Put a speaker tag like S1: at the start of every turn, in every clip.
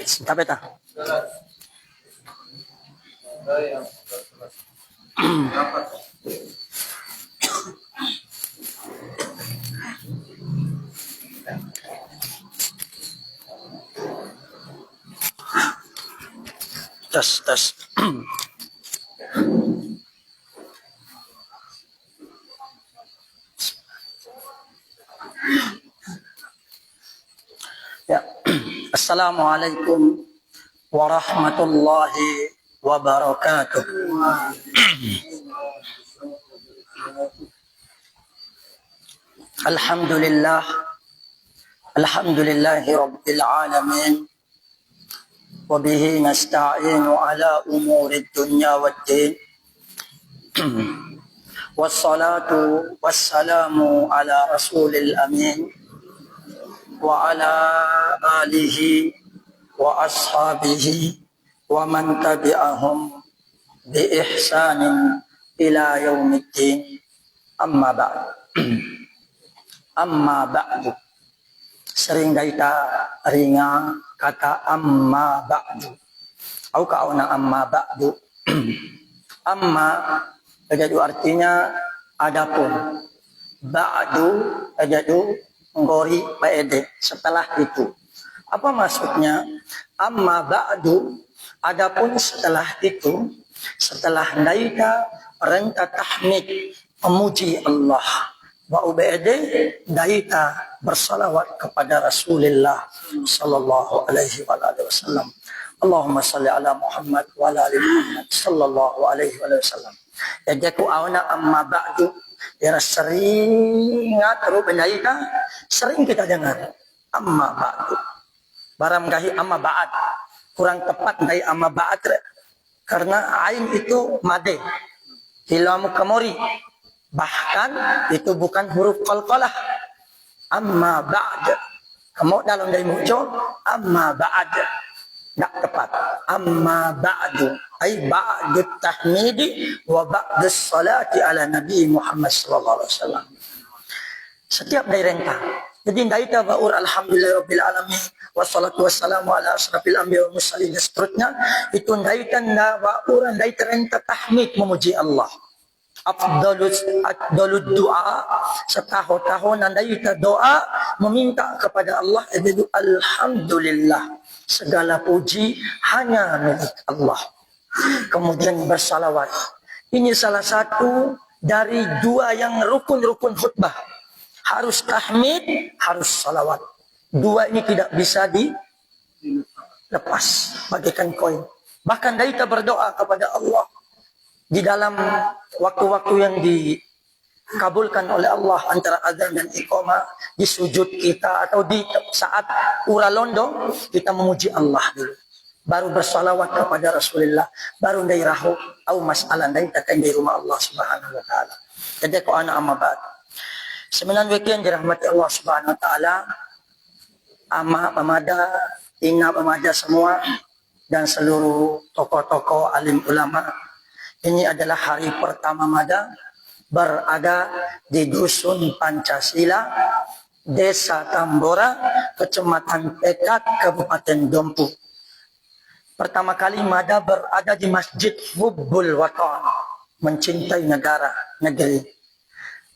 S1: Singkat beta. Tes. Ya. Assalamualaikum warahmatullahi wabarakatuh. Alhamdulillahi rabbil alamin. Wa bihi nasta'inu ala umuri dunya waddin. Wassalatu wassalamu ala rasulil amin wa ala alihi wa ashabihi wa man tabi'ahum bi ihsanin ila yaumiddin. Amma ba'du. Sering kita ringa kata amma ba'du. Au kauna amma ba'du. Amma jadi artinya adapun. Ba'du jadi ngori paede setelah itu. Apa maksudnya? Amma ba'du, adapun setelah itu, setelah daita renta tahmid memuji Allah, wa ubaide daita bersalawat kepada Rasulullah sallallahu alaihi wasallam. Allahumma salli ala Muhammad wa ala ali Muhammad sallallahu alaihi wasallam. Jadi aku auna amma ba'du, ya sering ngatur bendaita, sering kita dengar amma ba'du. Barangkali amma ba'ad kurang tepat dari amma ba'ad karena ain itu made hilamu kamori, bahkan itu bukan huruf qalqalah. Amma ba'd, kamu dalam dari muncul amma ba'ad tak tepat. Amma ba'du ay ba'du tahmidi wa ba'du salati ala Nabi Muhammad sallallahu alaihi wasallam. Setiap dari rentah. Jadi daita ba'ur alhamdulillahirabbil alamin wassalatu wassalamu ala asrafil anbiya wal mursalin dan seterusnya, itu daita ba'ur daita rentah tahmid memuji Allah. Afdalud doa setahun-tahun daita doa meminta kepada Allah itu alhamdulillah, segala puji hanya milik Allah. Kemudian bersalawat. Ini salah satu dari dua yang rukun-rukun khutbah. Harus tahmid, harus salawat. Dua ini tidak bisa dilepas, bagaikan koin. Bahkan daita berdoa kepada Allah di dalam waktu-waktu yang dikabulkan oleh Allah antara azan dan iqamah, di sujud kita atau di saat ura londo, kita memuji Allah dulu. Baru bersalawat kepada Rasulullah, baru dairahu au mas'alan daita di rumah Allah Subhanahu wa taala. Jadi ko ana amabat. Sebenarnya weekend dirahmati Allah Subhanahu wa taala, ama pemada, ina pemada semua dan seluruh tokoh-tokoh alim ulama. Ini adalah hari pertama Mada berada di Dusun Pancasila, Desa Tambora, Kecamatan Pekat, Kabupaten Dompu. Pertama kali Mada berada di Masjid Hubbul Watan, mencintai negara, negeri.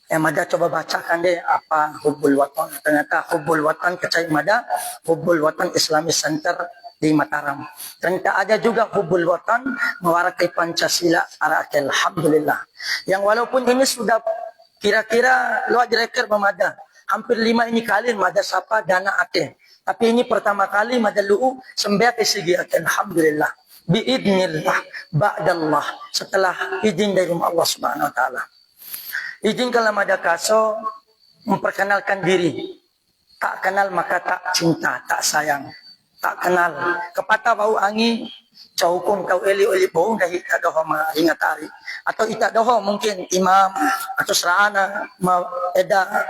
S1: Mada coba bacakan deh apa Hubbul Watan. Ternyata Hubbul Watan kecai Mada, Hubbul Watan Islamic Center di Mataram. Ternyata ada juga Hubbul Watan mewarakai Pancasila. Alhamdulillah. Yang walaupun ini sudah kira-kira luar direktur Mada, hampir 5 ini kali Mada sapa dana ate. Tapi ini pertama kali Mada lu'u sembiak segi ate. Alhamdulillah. Biidnillah, ba'dallah, setelah izin dari rumah Allah Subhanahu wa taala. Izin kalau Mada kaso memperkenalkan diri. Tak kenal maka tak cinta, tak sayang. Tak kenal kepata bau angin caukum kau eli bau dahi tadoho ma ingatari atau ita doho mungkin imam atau serana ma eda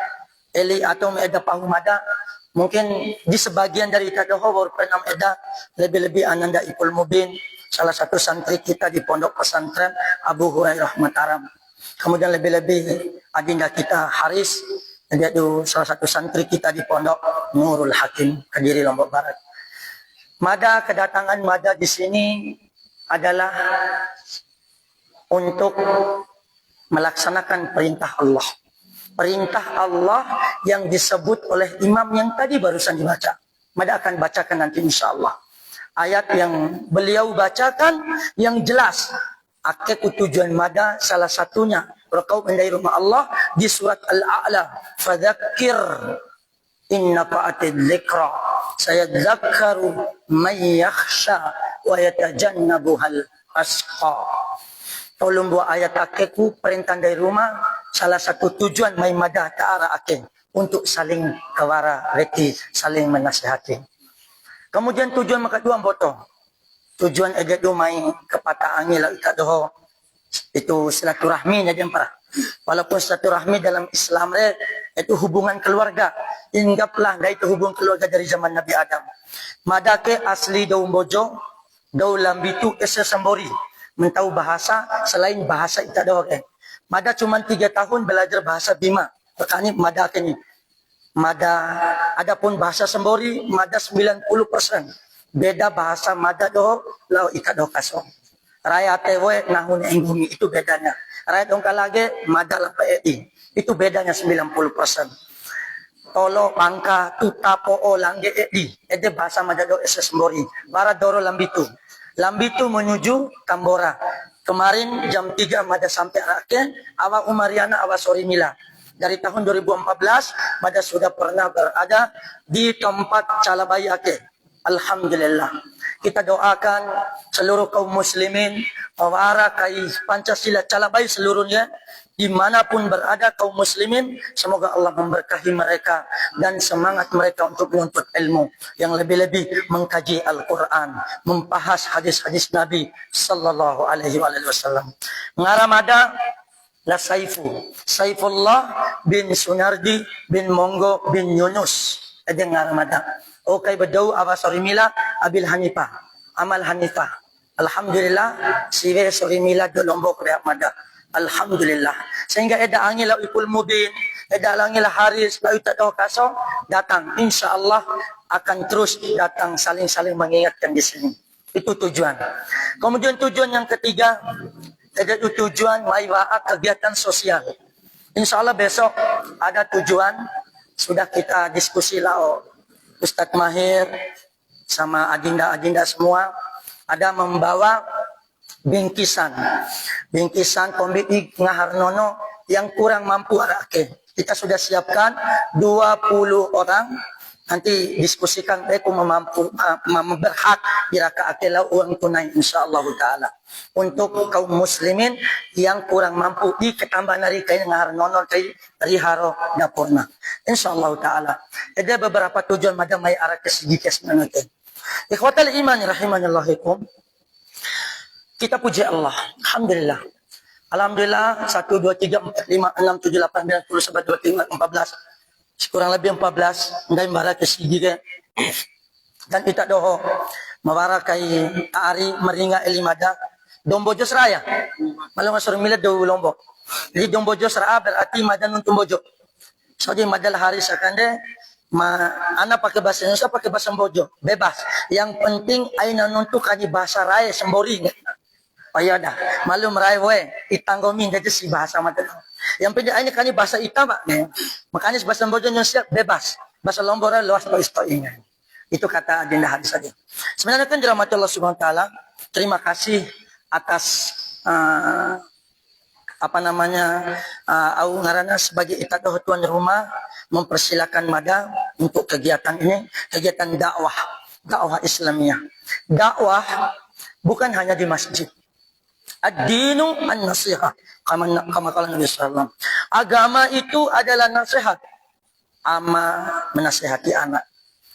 S1: eli atau eda pahu Mada mungkin di sebagian dari ita doho baru pernah eda lebih-lebih ananda ipul mubin, salah satu santri kita di pondok pesantren Abu Hurairah Mataram. Kemudian lebih-lebih adinda kita Haris, dia itu salah satu santri kita di pondok Nurul Hakim Kediri Lombok Barat. Mada, kedatangan Mada di sini adalah untuk melaksanakan perintah Allah. Perintah Allah yang disebut oleh imam yang tadi barusan dibaca. Mada akan bacakan nanti insyaAllah. Ayat yang beliau bacakan yang jelas. Akik tujuan Mada salah satunya. Berkau mendai rumah Allah di surat Al-A'la. Fadzakir inna fa'atid dzikra. Sayadzakkaru man yakhsha wa yatajannabuhal asqa. Tolong dua ayat akikku perintah dari rumah. Salah satu tujuan mai Mada ta'ara akik untuk saling kawara reti, saling menasihati. Kemudian tujuan maka dua botol. Tujuan edet do mai kepata angin lah ikat doho. Itu silaturahmi jadi para. Walaupun silaturahmi dalam Islam itu hubungan keluarga. Inggaplah dari itu hubungan keluarga dari zaman Nabi Adam. Mada ke asli daun bojo, daun lambitu esa sambori. Mentau bahasa selain bahasa ikat doho ke. Mada cuma 3 tahun belajar bahasa Bima. Makanya Mada ke ni. Mada, adapun bahasa Sembori, Mada 90%. Beda bahasa Mada doh, lau ikat doh kasong. Raya tewe, nahun enggumi, itu bedanya. Raya dongka lagi, Mada lapa edi. Itu bedanya 90%. Tolo, pangka, tuta, po'o, langge edi. Ede bahasa Mada doh esa Sembori. Bara doro lambitu. Lambitu menuju Tambora. Kemarin jam 3 Mada sampai Rakyat, awa Umariana, awa Sorimila. Dari tahun 2014, Mada sudah pernah berada di tempat Calabai Aceh. Alhamdulillah. Kita doakan seluruh kaum muslimin, wawara kai Pancasila Calabai seluruhnya, dimanapun berada kaum muslimin, semoga Allah memberkahi mereka dan semangat mereka untuk menuntut ilmu. Yang lebih-lebih mengkaji Al-Quran, membahas hadis-hadis Nabi Sallallahu Alaihi Wasallam. Ngaramada la Saifullah bin Sunardi bin Monggo bin Yunus. Ada ngaramada. Okay, bedau awa Sorimila Abil Hanifah. Amal Hanifah. Alhamdulillah, siwe Sorimila do Lombok Reak Mada. Alhamdulillah. Sehingga ada angin la Ipul Mubin, ada angin la Haris, la Utak Doh Kaso, datang. InsyaAllah akan terus datang saling-saling mengingatkan di sini. Itu tujuan. Kemudian tujuan yang ketiga, ada tujuan maiwaat kegiatan sosial. Insya Allah besok ada tujuan, sudah kita diskusi lah Ustadz Mahir sama adinda-adinda semua, ada membawa bingkisan kombiti ngaharnono yang kurang mampu arake. Kita sudah siapkan 20 orang. Nanti diskusikan aku mampu berhak diraka akela uang tunai insyaallah taala untuk kaum muslimin yang kurang mampu di ketambahan dari kain ngar nonor kai riharo dapurna insyaallah taala. Ada beberapa tujuan madam mai arah ke segi kesmanate. Ikhwatal iman rahimanallahu. Kita puji Allah. Alhamdulillah. Alhamdulillah 1 2 3 4 5 6 7 8 9 10 11 12 13 14 kurang lebih 14 ndai mbara ke sigi ke dan kita doho mawara kai ari meringa elimada dombojo seraya malu ngasur milat do Lombok. Jadi dombojo seraya berarti madan untuk bojo. So di madal hari sakande ana pakai bahasa Indonesia pakai bahasa Bojo bebas. Yang penting aina nuntuk kaji bahasa raya Sembori. Oh ya dah, malum rai we itanggomin jadi si bahasa madan. Yang penting ini kan bahasa Ita Pak. Makanya bahasa Bojo Indonesia bebas. Bahasa Lombora luas toistoinya. Itu kata agenda hadis tadi. Sebenarnya kan dirahmati Allah Subhanahu wa taala, terima kasih atas au ngarana sebagai Ita tuan rumah mempersilakan Mada untuk kegiatan ini, kegiatan dakwah Islamiyah. Dakwah bukan hanya di masjid. Ad-dinu an-nasihat. Kama kala Nabi sallallahu. Agama itu adalah nasihat. Ama menasihati anak,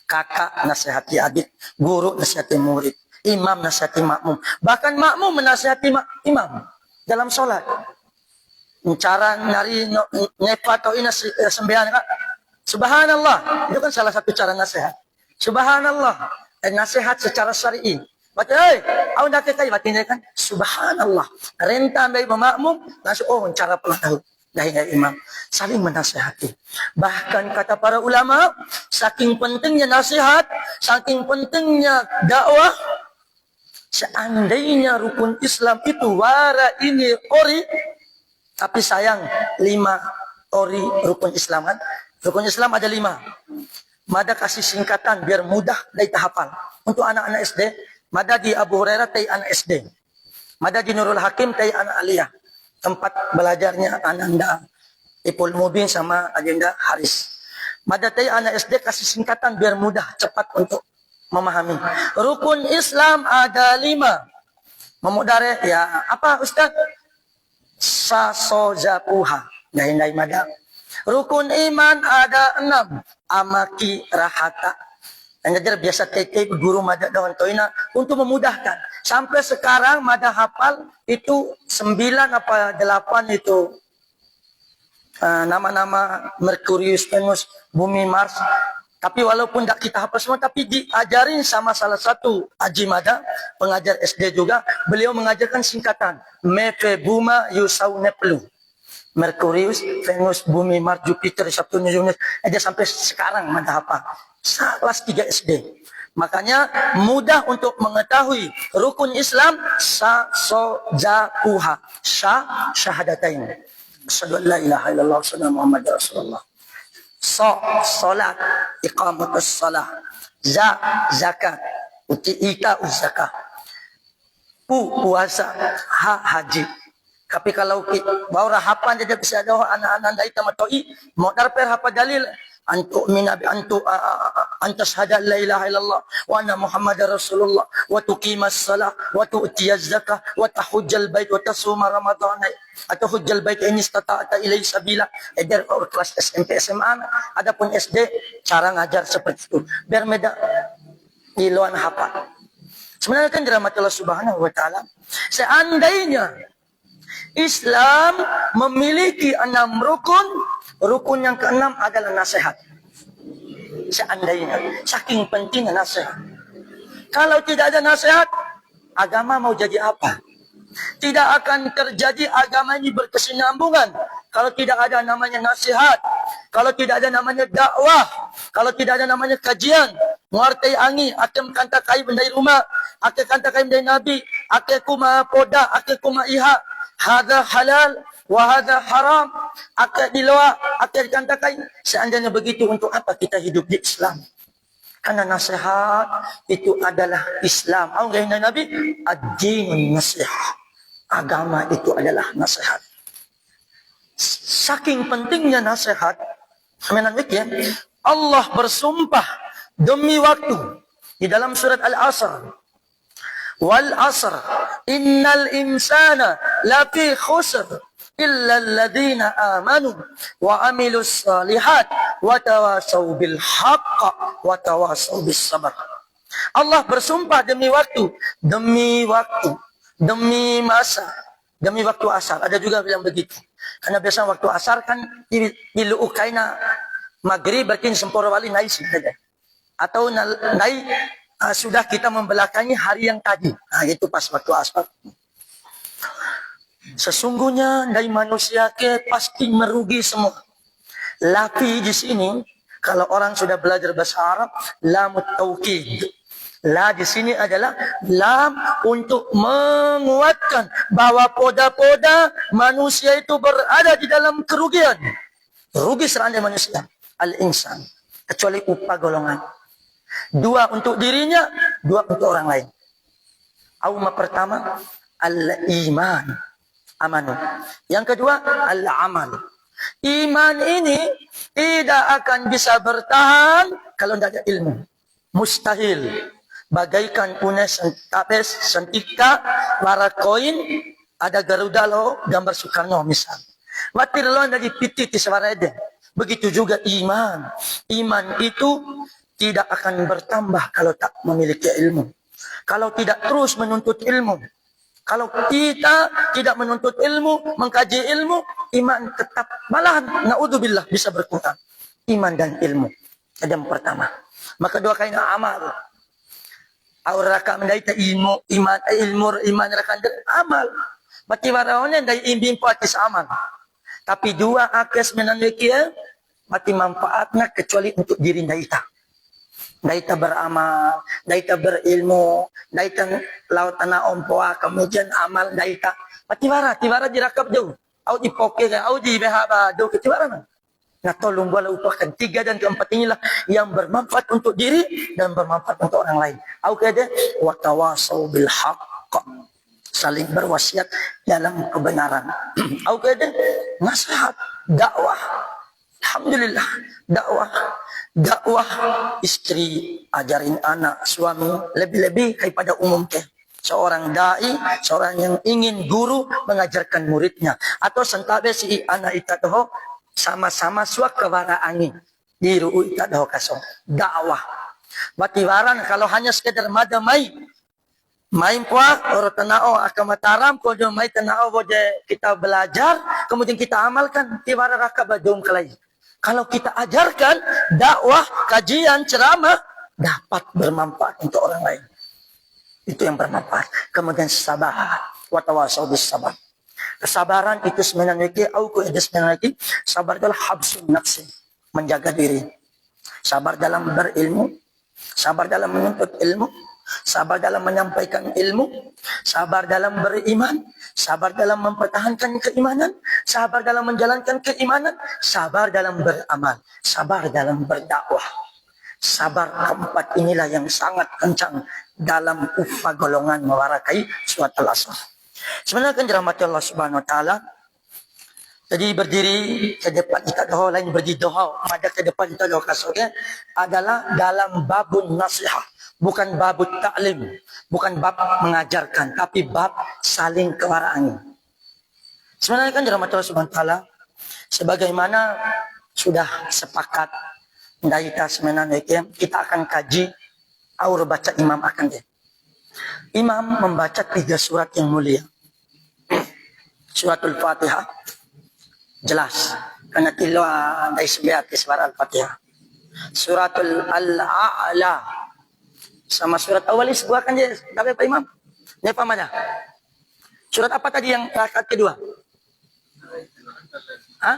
S1: kakak nasihati adik, guru nasihati murid, imam nasihati makmum. Bahkan makmum menasihati imam dalam sholat. Cara nari nepa atau ina sembahyang kan? Subhanallah, itu kan salah satu cara nasihat. Subhanallah, nasihat secara syar'i. Baca, awak nak kai batin kan? Subhanallah. Renta baik makmum, langsung cara pula tahu. Dahil imam saling menasihati. Bahkan kata para ulama, saking pentingnya nasihat, saking pentingnya dakwah, seandainya rukun Islam itu wara ini ori, tapi sayang 5 ori rukun Islam kan. Rukun Islam ada 5. Mada kasih singkatan biar mudah dari hafal. Untuk anak-anak SD, mada di Abu Hurairah tay anak SD. Mada di Nurul Hakim tay anak aliyah. Tempat belajarnya Ananda Ipul Mubin sama Agenda Haris. Mada tay anak SD kasih singkatan biar mudah, cepat untuk memahami. Rukun Islam ada 5. Memudare ya apa Ustaz? Sasojapuha. Dahindai mada. Rukun iman ada 6. Amaki rahata. Dan jadi biasa teke guru mada dawan toina untuk memudahkan. Sampai sekarang mada hafal itu 9 apa 8 itu nama-nama Merkurius, Venus, Bumi, Mars. Tapi walaupun tak kita hafal semua, tapi diajarin sama salah satu Haji Mada, pengajar SD juga, beliau mengajarkan singkatan. Mepe Buma Yusau Neplu. Merkurius, Venus, Bumi, Mars, Jupiter, Saturn, Uranus. Aja sampai sekarang Mada hafal. Kelas 3 SD. Makanya mudah untuk mengetahui rukun Islam sa-so-ja-puha. Syahadatain. Asyhadu an la ilaha illallah wa asyhadu anna Muhammadar Rasulullah. Salat, iqamatus salah. Zakat, ita zakah. Puasa, haji. Tapi kalau bawa hafal jadi bisa ada anak-anak dari tamatoi mau darper hafal dalil antu minabi antas hada la ilaha illallah wa anna muhammadar rasulullah wa tuqimas salah wa tu'tiyaz zakah wa tahujjal bait wa tasuma ramadan atau hujjal bait ini istata'ta ilaihi sabila. Eder kelas SMP SMA adapun SD cara ngajar seperti itu biar meda iluan hafal. Sebenarnya kan rahmat Allah Subhanahu wa taala, seandainya Islam memiliki 6 rukun, rukun yang ke-6 adalah nasihat. Seandainya, saking pentingnya nasihat. Kalau tidak ada nasihat, agama mau jadi apa? Tidak akan terjadi agama ini berkesinambungan. Kalau tidak ada namanya nasihat, kalau tidak ada namanya dakwah, kalau tidak ada namanya kajian, muartai angi, akan kanta kai bendai rumah, akan kanta kai bendai nabi, akan kuma poda, akan kuma iha, hadha halal, wa hadha haram, akan diloa, akan kanta kai. Seandainya begitu, untuk apa kita hidup di Islam? Karena nasihat itu adalah Islam. Apa kata Nabi? Ad-dinun nasihat. Agama itu adalah nasihat. Saking pentingnya nasihat, Allah bersumpah demi waktu di dalam surat Al-Asr. Wal asr innal insana lafi khusr illa alladhina amanu wa amilus salihat wa tawasaw bil haqq wa tawasaw bis sabr. Allah bersumpah demi waktu, demi masa, demi waktu asar. Ada juga bilang begitu. Karena biasa waktu asar kan iluukaina maghrib berkin semporo wali naik saja. Atau naik sudah kita membelakangi hari yang tadi. Nah, itu pas waktu asar. Sesungguhnya dari manusia ke pasti merugi semua. Lafi di sini kalau orang sudah belajar bahasa Arab, lamut taukid. La di sini adalah lam untuk menguatkan bahwa poda-poda manusia itu berada di dalam kerugian. Rugi seranda manusia, al-insan, kecuali upah golongan. 2 untuk dirinya, 2 untuk orang lain. Auma pertama, al-iman, amanu. Yang kedua, al-amal. Iman ini tidak akan bisa bertahan kalau tidak ada ilmu. Mustahil. Bagaikan punya tapes, sentika, warna koin, ada Garuda lo, gambar Soekarno misal. Watir lo dari piti di Sawarede. Begitu juga iman. Iman itu tidak akan bertambah kalau tak memiliki ilmu. Kalau tidak terus menuntut ilmu. Kalau kita tidak menuntut ilmu, mengkaji ilmu, iman tetap malahan naudzubillah bisa berkurang. Iman dan ilmu. Ada yang pertama. Maka dua kain amal. Auraka mendai ta ilmu iman rakan amal. Bati waraone dai imbing patis amal. Tapi dua akes menandakia mati manfaatnya kecuali untuk diri daita. Daita beramal, daita berilmu, daita laut tanah ompoa, kemudian amal daita. Mati tiwara dirakap jauh. Au dipoke, au di behaba, jauh ketiwara. Nah tolong bola upahkan 3 dan keempat inilah yang bermanfaat untuk diri dan bermanfaat untuk orang lain. Au kade wa tawasau bil haqq. Saling berwasiat dalam kebenaran. Au kade nasihat, dakwah. Alhamdulillah, dakwah istri, ajarin anak, suami, lebih-lebih daripada umum ke. Seorang dai, seorang yang ingin guru mengajarkan muridnya. Atau sentabe si anak itadoh sama-sama suak kewara angin. Diru itadoh kasong. Dakwah. Batiwaran kalau hanya sekedar madamai. Main puak, orang tanao akan mataram, kalau main tanao boleh kita belajar, kemudian kita amalkan, tiwara raka badum kelai. Kalau kita ajarkan, dakwah, kajian, ceramah, dapat bermanfaat untuk orang lain. Itu yang bermanfaat. Kemudian sabar, watawasau bis sabar. Kesabaran itu sebenarnya, sabar adalah habsun nafsi, menjaga diri. Sabar dalam berilmu, sabar dalam menuntut ilmu, sabar dalam menyampaikan ilmu, sabar dalam beriman, sabar dalam mempertahankan keimanan, sabar dalam menjalankan keimanan, sabar dalam beramal, sabar dalam berdakwah. Sabar keempat inilah yang sangat kencang dalam upah golongan mewarakai suat al-asr. Sebenarnya kan dirahmati Allah Subhanahu wa taala. Jadi berdiri ke depan kita doa, lain berdiri doa, ada ke depan kita doa kasutnya adalah dalam babun nasihat. Bukan bab ta'lim, bukan bab mengajarkan, tapi bab saling kewaraan. Sebenarnya kan dirahmati Allah Subhanahu wa taala, sebagaimana sudah sepakat daita sebenarnya kita akan kaji aur baca imam akan dia. Imam membaca 3 surat yang mulia. Suratul Fatihah jelas karena tilwa dari sebiat surat Al-Fatihah. Suratul Al-A'la sama surat awalis buahkan dia. Tapi Pak Imam, ini apa mana? Surat apa tadi yang rakaat kedua? Hah?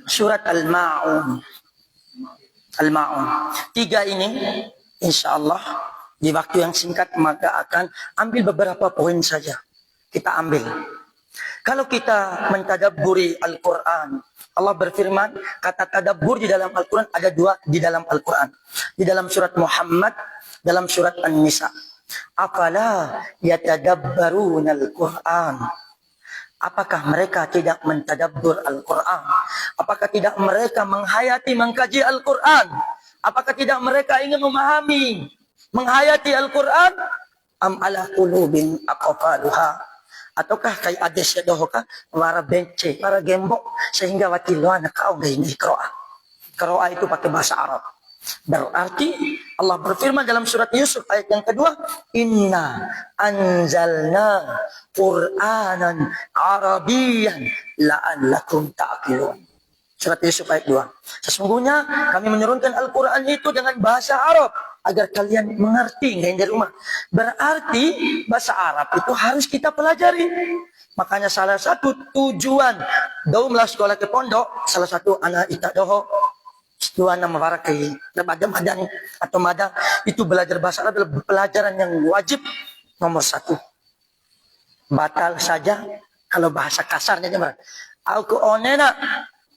S1: Surat Al-Ma'un. Al-Ma'un. 3 ini, insya Allah di waktu yang singkat maka akan ambil beberapa poin saja. Kita ambil. Kalau kita mentadabburi Al-Quran, Allah berfirman, kata tadabbur di dalam Al-Quran ada 2 di dalam Al-Quran. Di dalam surat Muhammad, dalam surat An-Nisa. Afala yatadabbaruna Al-Quran. Apakah mereka tidak mentadabbur Al-Quran? Apakah tidak mereka menghayati, mengkaji Al-Quran? Apakah tidak mereka ingin memahami, menghayati Al-Quran? Am ala qulubin aqfaluha. Ataukah kayak ades ya dohoka para bence, para gembok sehingga watiluan kau gay ni qiraah. Qiraah itu pakai bahasa Arab. Berarti Allah berfirman dalam surat Yusuf ayat yang kedua, Inna anzalna Qur'anan Arabiyan la'allakum ta'qilun. Surat Yusuf ayat 2. Sesungguhnya kami menurunkan Al-Quran itu dengan bahasa Arab agar kalian mengerti, nggak dari rumah. Berarti bahasa Arab itu harus kita pelajari. Makanya salah satu tujuan daumlah sekolah ke pondok, salah satu anak ita doho tujuan mewarakai madan atau madan itu belajar bahasa Arab adalah pelajaran yang wajib nomor 1. Batal saja kalau bahasa kasarnya gimana? Aku onena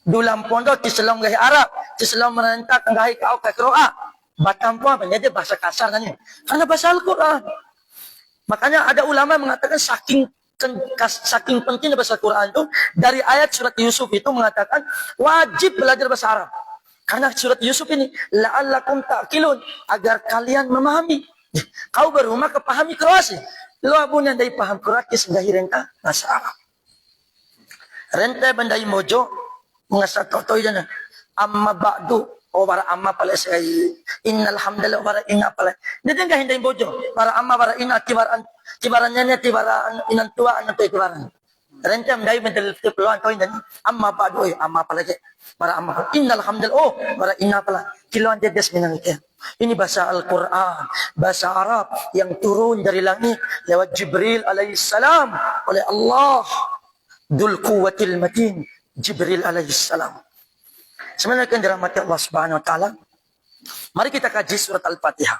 S1: dulam pondok Islam gahi Arab, Islam merentak gahi kau ke Qiraah. Batam pun menjadi bahasa kasar kan? Karena bahasa Al-Quran. Makanya ada ulama mengatakan saking pentingnya bahasa Al-Quran itu dari ayat surat Yusuf itu mengatakan wajib belajar bahasa Arab. Karena surat Yusuf ini la'allakum ta'qilun agar kalian memahami. Kau berumah kepahami Kroasi. Lo abunya dari paham Kroatis gahi renta bahasa Arab. Renta bandai mojo mengasah totoi dan amma ba'du o para amma pala say innal hamdalillah para inna pala jadi enggak hindain bojo para amma para inna tibarannya tibaran inan tua anak tua tibaran rencam dai mental peluang kau dan amma ba'du amma pala para amma innal hamdalillah para inna pala kiloan jedes minang itu. Ini bahasa Al-Quran, bahasa Arab yang turun dari langit lewat Jibril alaihissalam oleh Allah Dzul Quwwatil Matin, Jibril alaihissalam. Sebenarnya yang dirahmati Allah Subhanahu wa taala, mari kita kaji surat Al-Fatihah.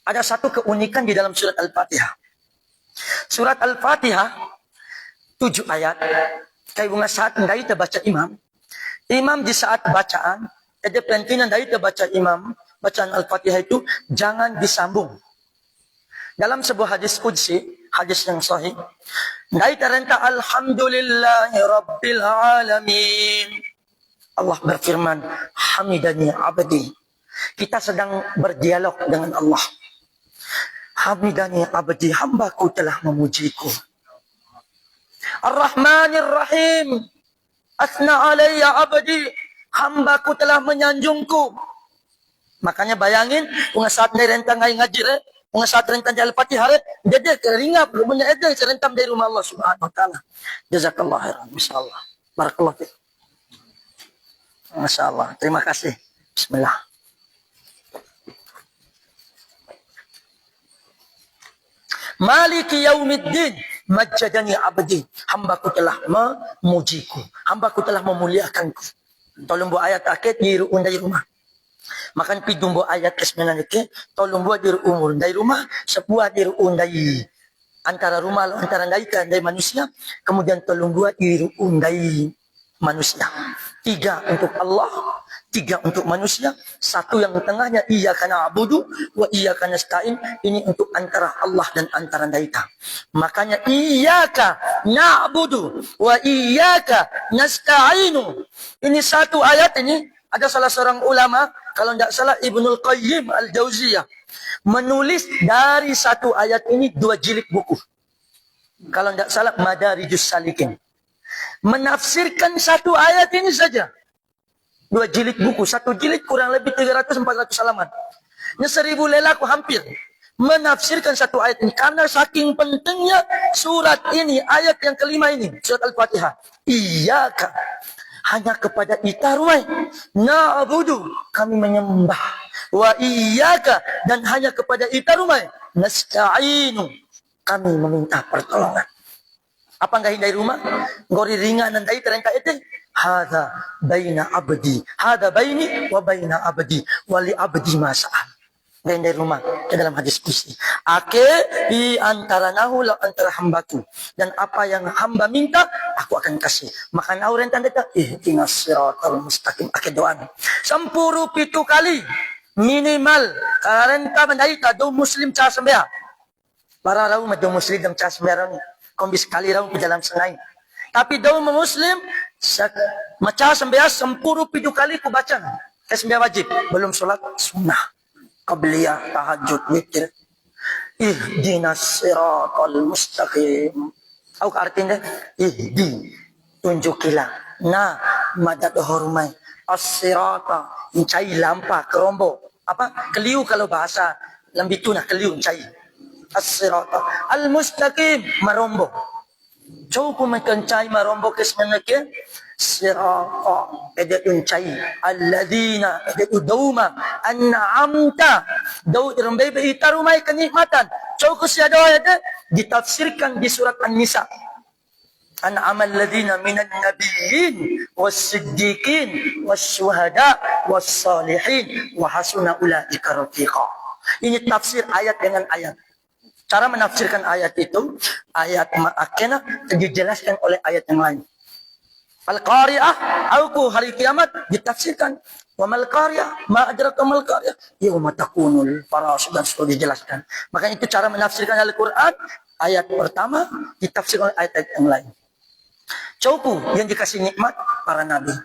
S1: Ada satu keunikan di dalam surat Al-Fatihah. Surat Al-Fatihah 7 ayat. Kaya bunga saat ndai terbaca imam. Imam di saat bacaan, ada pentingnya ndai terbaca imam, bacaan Al-Fatihah itu jangan disambung. Dalam sebuah hadis qudsi, hadis yang sahih, ndai terentah alhamdulillahi rabbil alamin. Allah berfirman, hamidani abdi. Kita sedang berdialog dengan Allah. Hamidani abdi, hambaku telah memujiku. Ar-Rahmanir Rahim, asna alayya abdi, hambaku telah menyanjungku. Makanya bayangin, unga saat ndai rentang ngai ngajir, unga saat rentang di Al-Fatihah, dia keringap, punya ada serentam dari rumah Allah Subhanahu wa taala. Jazakallah khairan, insyaallah. Barakallahu fiik. Masya Allah. Terima kasih. Bismillah. Maliki yaumiddin. Majjadani abdi. Hambaku telah memujiku. Hambaku telah memuliakanku. Tolong buat ayat akhir di undai rumah. Makan pidung buat ayat ke-9 ke. Tolong buat di umur dari rumah. Sebuah di undai. Antara rumah antara ndai manusia. Kemudian tolong buat di undai manusia. 3 untuk Allah, 3 untuk manusia, 1 yang tengahnya iyyaka na'budu wa iyyaka nasta'in. Ini untuk antara Allah dan antara kita. Makanya iyyaka na'budu wa iyyaka nasta'inu. Ini satu ayat ini ada salah seorang ulama, kalau tidak salah Ibnul Qayyim Al-Jauziyah, menulis dari satu ayat ini 2 jilid buku. Kalau tidak salah Madarijus Salikin. Menafsirkan satu ayat ini saja. 2 jilid buku. 1 jilid kurang lebih 300-400 halaman. Ini 1000 lelaku hampir. Menafsirkan satu ayat ini. Karena saking pentingnya surat ini. Ayat yang kelima ini. Surat Al-Fatihah. Iyyaka. Hanya kepada itaruai. Na'budu. Kami menyembah. Wa iyyaka. Dan hanya kepada itaruai. Nasta'inu. Kami meminta pertolongan. Apa enggak hindai rumah? Ngori ringan nandai terengka itu. Hada baina abdi. Hada baini wa baina abdi. Wali abdi masa'al. Hindai rumah. Ke dalam hadis qudsi. Ake di antara nahu antara hambaku. Dan apa yang hamba minta, aku akan kasih. Maka nahu rentan data. Ihdinas siratal mustaqim. Ake doa. 10 kali. Minimal. Karenta mendai kado muslim ca sembah. Para raw madu muslim dan ca sembah. Kombis sekali raw ke jalan senai. Tapi daun muslim macam sembilan 10 kali ku baca. Sembilan wajib. Belum solat sunnah. Qabliyah, tahajud, witir. Ihdinas siratal mustaqim. Aku artinya ihdi. Tunjukilah. Nah, madad hormai. As-sirata. Mencai lampa, kerombo. Apa? Keliu kalau bahasa. Lambitu nak keliu mencai. As-sirata al-mustaqim, marombo. Coba mencai marombo ke sebenarnya sirata ada uncai alladzina ada dauma an'amta dau irmbai itarumai kenikmatan. Coba siada ada ditafsirkan di surat An-Nisa. An'amal ladzina minan nabiyyin was-siddiqin was-syuhada was-salihin wa hasuna ulaika rafiqa. Ini tafsir ayat dengan ayat. Cara menafsirkan ayat itu, ayat ma'akena dijelaskan oleh ayat yang lain. Al-Qari'ah, aku hari kiamat ditafsirkan. Wa mal qari'ah, ma adraka mal qari'ah, yauma takunul farash, dan sudah dijelaskan. Makanya itu cara menafsirkan Al-Qur'an. Ayat pertama ditafsirkan oleh ayat-ayat yang lain. Cauku yang dikasih nikmat para nabi.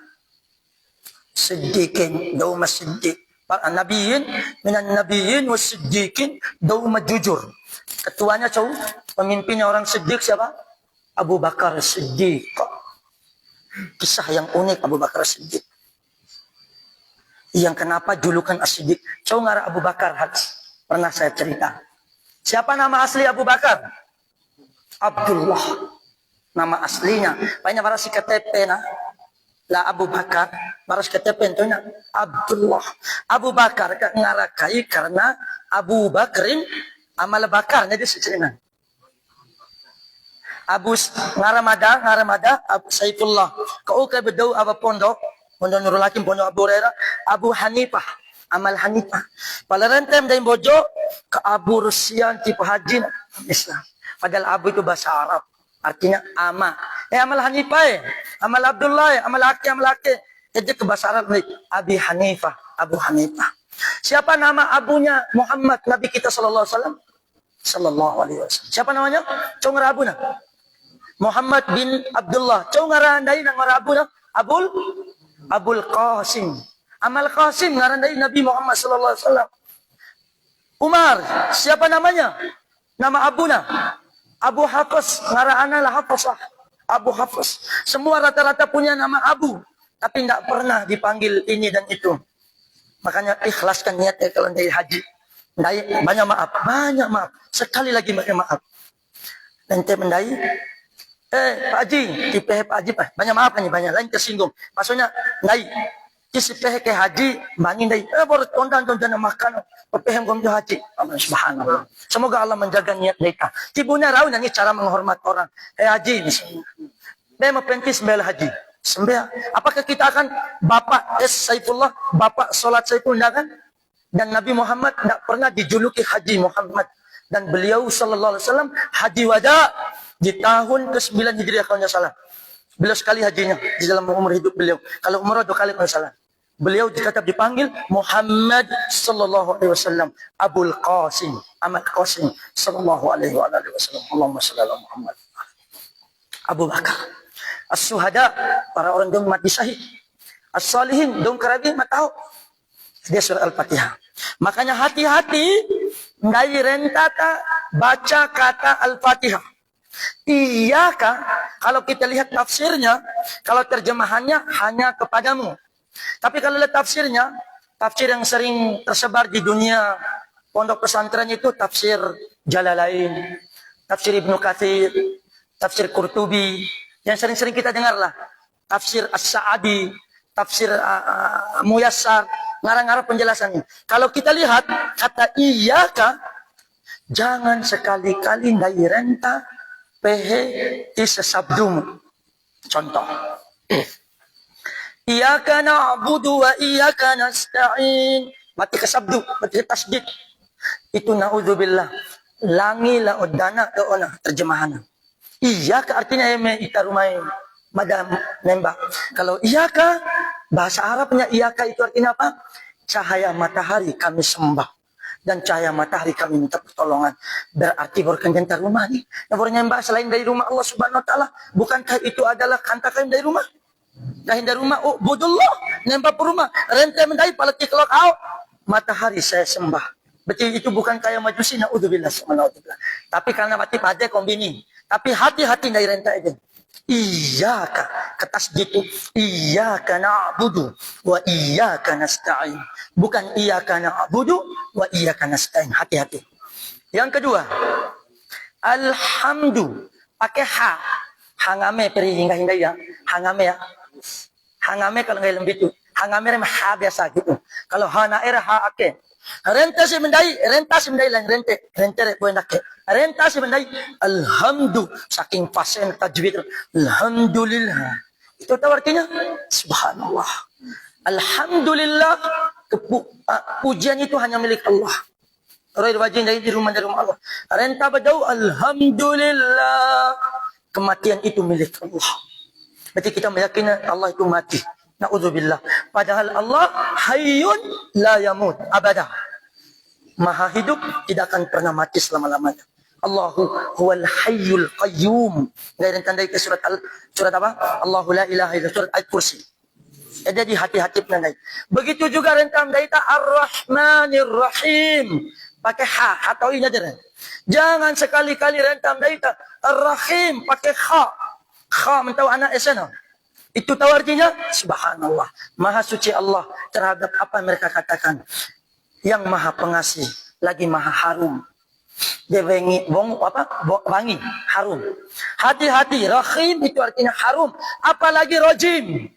S1: Siddiqin, dauma siddiq. Para nabiyin, minan nabiyin was siddiqin, dauma jujur. Ketuanya cowok, pemimpinnya orang Siddiq siapa? Abu Bakar Siddiq. Kisah yang unik Abu Bakar Siddiq. Yang kenapa julukan As-Siddiq? Cowok ngarah Abu Bakar pernah saya cerita. Siapa nama asli Abu Bakar? Abdullah. Nama aslinya. Banyak para si KTP nah. Lah Abu Bakar, para si KTP itu Abdullah. Abu Bakar ngarakai karena Abu Bakrin amal bakar jadi secerinan. ngaramada Abu Saifullah. Kau kay bedaw aba pondok Nurul Hakim pondok Abu Hurairah, Abu Hanifah, Amal Hanifah. Palarentem daim bojo ke Abu Rusyan tipe haji Islam. Padahal Abu itu bahasa Arab, artinya ama. Amal Hanifah, Amal Abdullah, Amal Aki. Jadi ke bahasa Arab Abi Hanifah, Abu Hanifah. Siapa nama abunya Muhammad Nabi kita sallallahu alaihi wasallam? Sallallahu alaihi wasallam. Siapa namanya? Cong rabuna. Muhammad bin Abdullah. Cong ngarandai nang rabuna Abul Qasim. Amal Qasim ngarandai Nabi Muhammad sallallahu alaihi wasallam. Umar, siapa namanya? Nama abuna. Abu Hafs, ngaraana lah Hafsah. Abu Hafs. Semua rata-rata punya nama Abu, tapi tidak pernah dipanggil ini dan itu. Makanya ikhlaskan niat kalau dari haji. Banyak maaf. Sekali lagi banyak maaf. Nanti mendai, Pak Haji, tipe Pak Haji, banyak maaf kan, banyak lain tersinggung. Maksudnya, nai, kisi pehe ke haji, bangin dai, baru tonton makan, pehem gomjo haji. Allah subhanallah. Semoga Allah menjaga niat mereka. Tibunya raw ini cara menghormat orang. Haji, misalnya. Dia mau pentis bela haji. Sembah. Apakah kita akan Bapak Saifullah, Bapak Salat Saifullah kan? Dan Nabi Muhammad tidak pernah dijuluki Haji Muhammad. Dan beliau sallallahu alaihi wasallam haji wada di tahun ke-9 Hijriah kalau tidak salah. Beliau sekali hajinya di dalam umur hidup beliau. Kalau umrah 2 kali kalau tidak salah. Beliau tetap dipanggil Muhammad sallallahu alaihi wasallam, Abul Qasim, Ahmad Qasim sallallahu alaihi wasallam. Allahumma shalli ala Muhammad. Abu Bakar. As-suhada, para orang yang mati syahid. As-salihin, dong kerabi matau. Dia surah Al-Fatihah. Makanya hati-hati dari rentata baca kata Al-Fatihah. Iyaka, kalau kita lihat tafsirnya, kalau terjemahannya hanya kepadamu. Tapi kalau lihat tafsirnya, tafsir yang sering tersebar di dunia pondok pesantren itu tafsir Jalalain, tafsir Ibnu Katsir, tafsir Qurtubi, yang sering-sering kita dengarlah. Tafsir As-Sa'adi, tafsir Muyassar, ngarang-ngarang penjelasannya. Kalau kita lihat kata iyaka, jangan sekali-kali dari renta pehe di sesabdum. Contoh. Iyaka na'budu wa iyaka nasta'in. Mati kesabdu, mati tasdid. Itu na'udzubillah. Langi la odana doona terjemahan. Iyaka artinya ita rumai madam nembak. Kalau iyaka, bahasa Arabnya iyaka itu artinya apa? Cahaya matahari kami sembah. Dan cahaya matahari kami minta pertolongan. Berarti berkencan rumah nih. Yang nyembah selain dari rumah Allah subhanahu wa ta'ala. Bukankah itu adalah kantakan dari rumah? Dahin dari rumah, oh budullah. Nembak per rumah. Rente mendai palati kelok out. Matahari saya sembah. Berarti itu bukan kaya majusi. Na'udzubillah. Tapi karena mati pada kombini. Tapi hati-hati dari renta aja. Iyaka, ketasdid itu iyaka na'budu wa iyaka nasta'in. Bukan iyaka na'budu wa iyaka nasta'in. Hati-hati. Yang kedua, alhamdu pakai ha. Hangame peri hingga ya. Hangame ya. Hangame kalau nggak lembut itu. Hangame remah ha biasa gitu. Kalau ha nair ha ake. Renta si mendai lain rente repoenake. Renta si mendai alhamdu saking pasen tajwid. Alhamdulillah. Itu tahu artinya? Subhanallah. Alhamdulillah. Pujian itu hanya milik Allah. Roy wajin dari rumah Allah. Renta badau alhamdulillah. Kematian itu milik Allah. Berarti kita meyakini Allah itu mati. Na'udzubillah. Padahal Allah hayyun la yamut abadah. Maha hidup, tidak akan pernah mati selama-lamanya. Allahu huwal hayyul qayyum. Dari tandai ke surat apa? Allahu la ilaha illa surat Al-Kursi. Jadi hati-hati penandai. Begitu juga rentam daita Ar-Rahmanir Rahim. Pakai ha atau ini aja. Jangan sekali-kali rentam daita Ar-Rahim pakai kha. Kha mentau anak esena. Itu tahu artinya? Subhanallah. Maha suci Allah terhadap apa yang mereka katakan. Yang maha pengasih. Lagi maha harum. Dia wangi. Harum. Hati-hati. Rahim itu artinya harum. Apalagi rojim.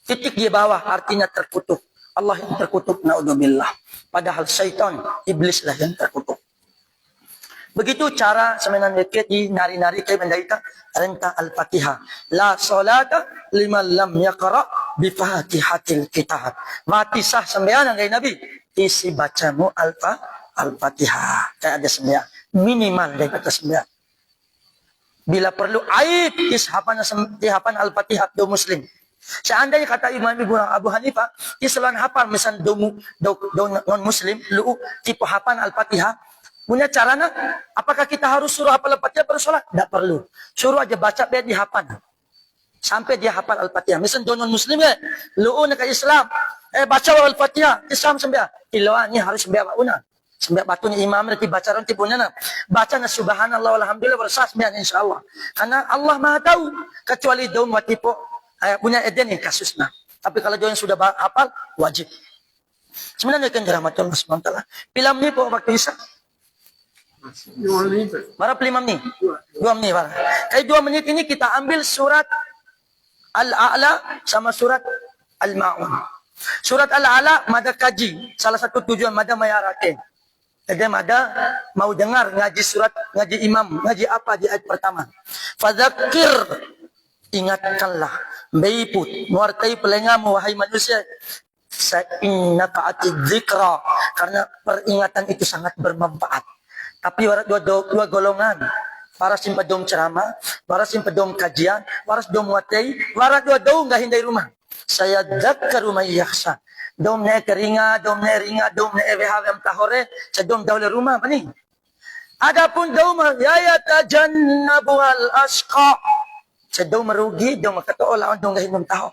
S1: Titik di bawah artinya terkutuk. Allah yang terkutuk. Na'udzubillah. Padahal syaitan. Iblislah yang terkutuk. Begitu cara semenan dikit di nari-nari kay mendaita renta al-Fatihah. La salata liman lam yaqra bi Fatihatil Kitab. Mati sah sembahyang kay Nabi. Isi bacamu al-Fatihah. Kayak ada sembahyang minimal dari kata sembahyang. Bila perlu ait ishapan al-Fatihah do muslim. Seandainya kata Imam Abu Hanifah, Islam hafal misal do non muslim lu tipe hafal al-Fatihah. Punya carana, apakah kita harus suruh hafal al-Fatihah baru sholat? Tidak perlu. Suruh aja baca biar dihafal. Sampai dia hafal al-Fatihah. Misal do non muslim ya, lu ke Islam, baca al-Fatihah, Islam sembahyang. Ilawanya harus sembahyang una. Sembahyang batunya imam nanti baca ranti punya na. Baca na subhanallah walhamdulillah bersah sembahyang insyaallah. Karena Allah Maha tahu kecuali do watipo punya eden yang kasusnya. Tapi kalau yang sudah hafal, wajib. Sebenarnya kan rahmatullah SWT. Film ni po waktu Isya. Berapa 5 menit? 2 menit. Kayak 2 menit ini kita ambil surat Al-A'la sama surat Al-Ma'un. Surat Al-A'la, mada kaji. Salah satu tujuan mada mayarake. Jadi mada mau dengar ngaji surat, ngaji imam, ngaji apa di ayat pertama. Fadzakir, ingatkanlah. Baiput, muartai pelengamu wahai manusia. Inna fa'atid dzikra, karena peringatan itu sangat bermanfaat. Tapi dua golongan, para simpadom ceramah, para simpadom kajian, para dom muartai, para dua dom enggak hindai rumah. Saya dzakkaru may yakhsha. Dom ne keringa, dom ne ringa, dom ne evehawem tahore, sedom dahulu rumah apa nih? Adapun dom ya tajannabuhal asqa. Sedang merugi, dong makatao lawan dong gahinom taho.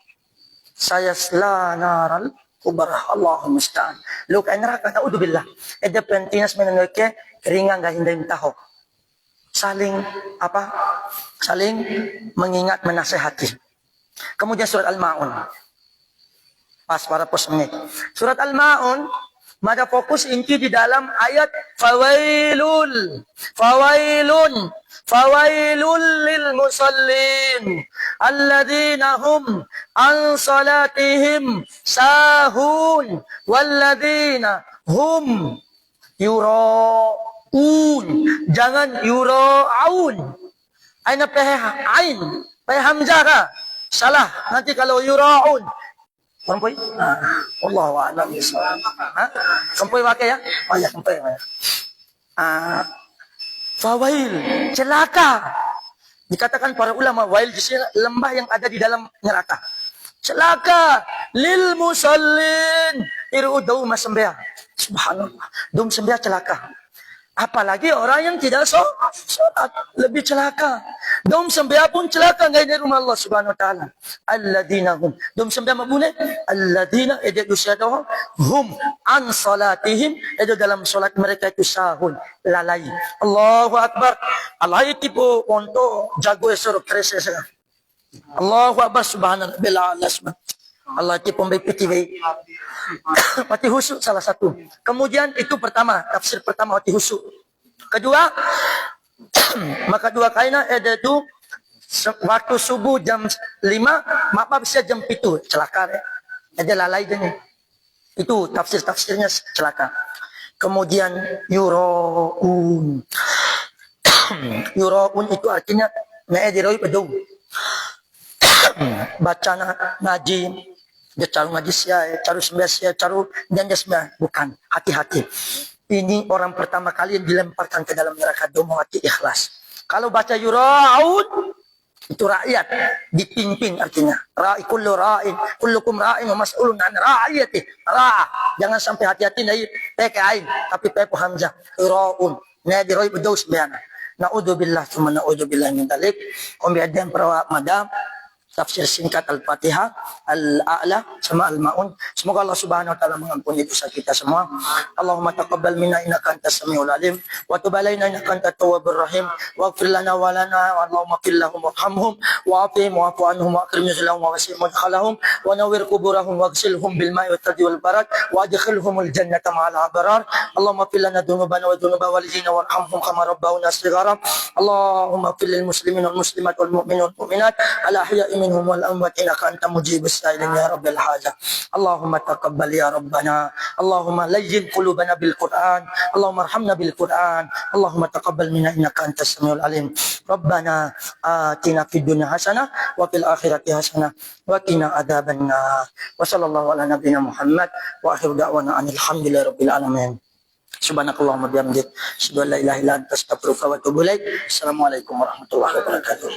S1: Saya selanaral kubarah Allahumma musta'an. Lu kay neraka naudzubillah. Eda pentinas menangke keringan gahinom taho. Saling apa? Saling mengingat menasehati. Kemudian surat Al-Maun. Pas para pos menit. Surat Al-Maun mada fokus inti di dalam ayat fawailul lil musallin alladzina hum an salatihim sahun walladzina hum yuraun, jangan yuraun. Aina ain hamzah ka salah nanti kalau yuraun. Kampoy? Wallahu a'lam bishawab. Kampoy pakai ya? Oh ya, kampoy. Fawail, celaka. Dikatakan para ulama, wail di sini lembah yang ada di dalam neraka. Celaka lil musallin, iru daum sembah. Subhanallah. Daum sembah celaka. Apalagi orang yang tidak sholat, lebih celaka. Dom sembah pun celaka ngai dari rumah Allah Subhanahu wa taala. Alladzina hum. Dom sembah mabune alladzina edu syadahu hum an salatihim, edu dalam salat mereka itu sahun, lalai. Allahu akbar. Allah itu untuk jago esok krese. Allahu akbar subhanallah bil alasma. Allah itu pembaik piti. Mati husuk salah satu. Kemudian itu pertama, tafsir pertama mati husuk. Kedua, maka dua kaina ada itu waktu subuh jam 5, maaf bisa jam 7 celaka ya. Ada lalai ini. Itu tafsirnya celaka. Kemudian yuraun. Yuraun itu artinya me'ediroi pedung. Bacana ngaji, dia caru ngaji sia, caru sembah sia, caru janda sembah, bukan, hati-hati. Ini orang pertama kali yang dilemparkan ke dalam neraka, domo hati ikhlas. Kalau baca yuraun, itu rakyat, dipimpin artinya. Ra'i kullu ra'in, kullukum ra'in wa mas'ulun an ra'iyati. Jangan sampai hati-hati dari PKI, tapi pepo hamzah, yuraun. Nadi roi bedaus bayana. Na'udzubillah, cuma na'udzubillah min dalik. Kombiadian perawak madam. Tafsir singkat Al-Fatihah, Al-A'la sama Al-Ma'un. Semoga Allah Subhanahu wa taala mengampuni dosa kita semua. Allahumma taqabbal minna innaka antas samiul alim wa tub alaina innaka antat tawwabur rahim waghfir lana wa lana wa Allahumma qil lahum warhamhum wa afihim wa afu anhum wa akrim nuzulahum wa wasi' mudkhalahum wa nawwir quburahum waghsilhum bil ma'i wat thalji wal barad wa adkhilhumul jannata ma'al abrar. Allahumma qil lana dhunubana wa dhunuba walidina warhamhum kama rabbawna shighara. Allahumma qil lil muslimin wal muslimat wal mu'minin wal mu'minat al ahya'i منهم والأموات إنك أنت مجيب السائلين يا رب الحاجة. اللهم تقبل يا ربنا، اللهم لين قلوبنا بالقرآن، اللهم ارحمنا بالقرآن، اللهم تقبل منا إنك أنت السميع العليم. ربنا آتنا في الدنيا حسنة وفي الآخرة حسنة وقنا عذاب النار. وصلى الله على نبينا محمد وآخر دعوانا أن الحمد لله رب العالمين. Subhanakallahumma bihamdik, asyhadu an la ilaha illa anta astaghfiruka wa atubu ilaik. Assalamualaikum warahmatullahi wabarakatuh.